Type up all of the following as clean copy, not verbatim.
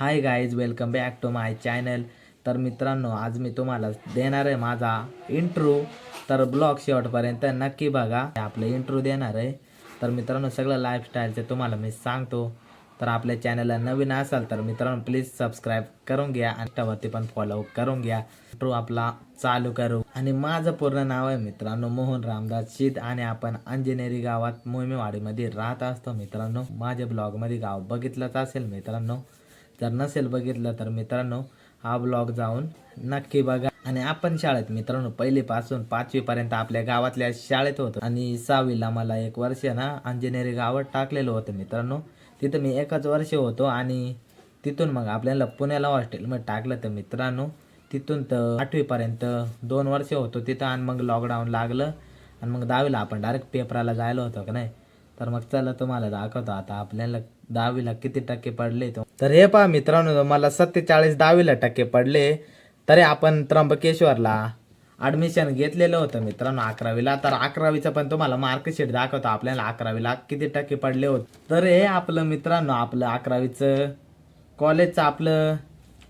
High guys, welcome back to my channel. तर मित्रांनो, आज मी तुम्हाला देणार आहे माझा इंट्रो. तर ब्लॉग शेवटपर्यंत नक्की बघा. आपलं इंट्रो देणार आहे. तर मित्रांनो, सगळं लाईफस्टाईलचं तुम्हाला मी सांगतो. तर आपल्या चॅनलला नवीन असाल तर मित्रांनो प्लीज सबस्क्राईब करून घ्या आणि त्यावरती पण फॉलो करून घ्या. इंट्रो आपला चालू करू. आणि माझं पूर्ण नाव आहे मित्रांनो मोहन रामदास शीत आणि आपण अंजनेरी गावात मोहिमेवाडीमध्ये राहत असतो. मित्रांनो, माझ्या ब्लॉगमध्ये गाव बघितलंच असेल मित्रांनो. जर नसेल बघितलं तर मित्रांनो हा ब्लॉग जाऊन नक्की बघा. आणि आपण शाळेत मित्रांनो पहिलीपासून 5वी पर्यंत आपल्या गावातल्या शाळेत होतो आणि 6वीला मला 1 वर्ष ना अंजनेरी गावात टाकलेलं होतं मित्रांनो. तिथं मी 1च वर्ष होतो आणि तिथून मग आपल्याला पुण्याला हॉस्टेलमध्ये टाकलं. तर मित्रांनो तिथून तर 8वी पर्यंत 2 वर्ष होतो तिथं आणि मग लॉकडाऊन लागलं आणि मग 10वीला आपण डायरेक्ट पेपराला जायला होतो का नाही. तर मग चला तुम्हाला दाखवतो आता आपल्याला 10वीला किती टक्के पडले. तर हे पहा मित्रांनो, मला 47 10वीला टक्के पडले. तरी आपण त्र्यंबकेश्वरला ॲडमिशन घेतलेलं होतं मित्रांनो 11वीला. तर 11वीचं पण तुम्हाला मार्कशीट दाखवतो आपल्याला 11वीला किती टक्के पडले होते. तर हे आपलं मित्रांनो आपलं 11वीचं कॉलेजचं आपलं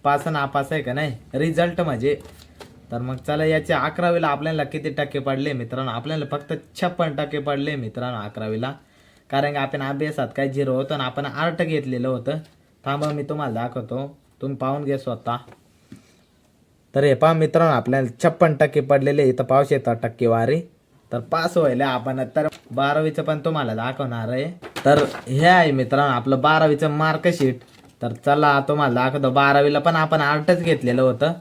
पास नापास आहे का नाही रिझल्ट म्हणजे. तर मग चला याच्या 11वीला आपल्याला किती टक्के पडले मित्रांनो. आपल्याला फक्त 56% पडले मित्रांनो 11वीला. कारण की आपण अभ्यासात काही 0 होतं आणि आपण आर्ट घेतलेलं होतं. थांबा मी तुम्हाला दाखवतो, तुम्ही पाहून घ्या स्वतः. तर हे पहा मित्रांनो आपल्याला 56% पडलेले. इथं पाहू शकता टक्केवारी. तर पास व्हायला आपण तर 12वीचं पण तुम्हाला दाखवणार आहे. तर हे आहे मित्रांनो आपलं 12वीचं मार्कशीट. तर चला तुम्हाला दाखवतो. 12वीला पण आपण आर्टच घेतलेलं होतं.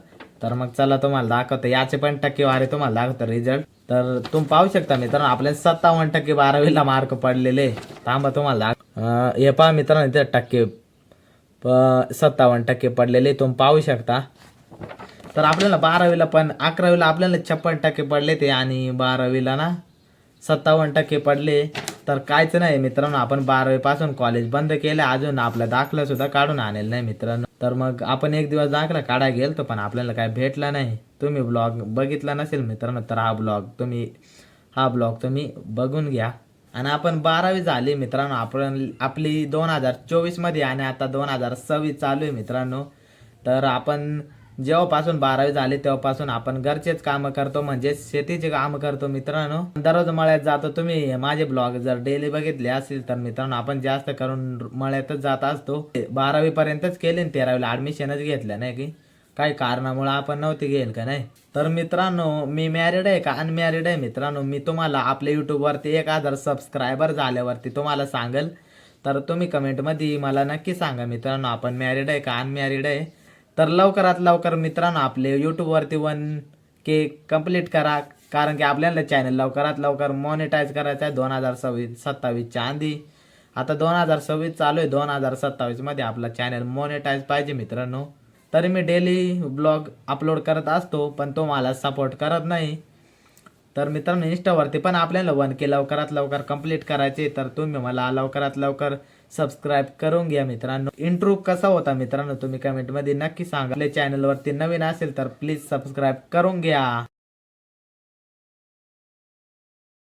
तर मग चला तुम्हाला दाखवतो याचे पण टक्केवारी तुम्हाला दाखवतो रिझल्ट. तर तुम्ही पाहू शकता मित्रांनो आपल्याला 57% 12वीला मार्क पडलेले. थांबा तुम्हाला हे पहा मित्रांनो इथे टक्के 57% पडलेले तुम्ही पाहू शकता. तर आपल्याला 12वीला पण 11वीला आपल्याला 56% पडले ते आणि 12वीला ना 57% पडले. तर कायच नाही मित्रांनो, आपण 12वी पासून कॉलेज बंद केलं. अजून आपला दाखला सुद्धा काढून आणलेला नाही मित्रांनो. तर मग आपण एक दिवस दाखला काढायला गेलतो पण आपल्याला काय भेटला नाही. तुम्ही ब्लॉग बघितला नसेल मित्रांनो तर हा ब्लॉग तुम्ही बघून घ्या. आणि आपण 12वी झाली मित्रांनो आपण आपली 2024 मध्ये आणि आता 2026 चालू आहे मित्रांनो. तर आपण जेव्हापासून 12वी झाली तेव्हापासून आपण घरचेच कामं करतो म्हणजे शेतीचे कामं करतो मित्रांनो. दररोज मळ्यात जातो. तुम्ही माझे ब्लॉग जर डेली बघितले असतील तर मित्रांनो आपण जास्त करून मळ्यातच जात असतो. 12वी पर्यंतच केले 13वीला ॲडमिशनच घेतलं नाही की काही कारणामुळे आपण नव्हती घेईल का नाही. तर मित्रांनो मी मॅरिड आहे का अनमॅरिड आहे मित्रांनो मी तुम्हाला आपल्या यूट्यूबवरती 1000 सबस्क्रायबर झाल्यावरती तुम्हाला सांगेल. तर तुम्ही कमेंटमध्ये मला नक्की सांगा मित्रांनो आपण मॅरिड आहे का अनमॅरिड आहे. तर लवकरात लवकर मित्रांनो आपले यूट्यूबवरती 1K कंप्लीट करा. कारण की आपल्याला चॅनल लवकरात लवकर मॉनिटाईज करायचं आहे 2027च्या आधी. आता 2026 चालू आहे. 2027मध्ये आपला चॅनल मॉनिटाईज पाहिजे मित्रांनो. तरी मी डेली ब्लॉग अपलोड करत असतो पण तो मला सपोर्ट करत नाही. तर मित्रांनो इंस्टावरती पण आपल्याला 1K लवकरात लवकर कंप्लीट करायचे. तर तुम्ही मला लवकरात लवकर सबस्क्राईब करून घ्या मित्रांनो. इंट्रो कसा होता मित्रांनो तुम्ही कमेंटमध्ये नक्की सांगा. आपल्या चॅनलवरती नवीन असेल तर प्लीज सबस्क्राईब करून घ्या.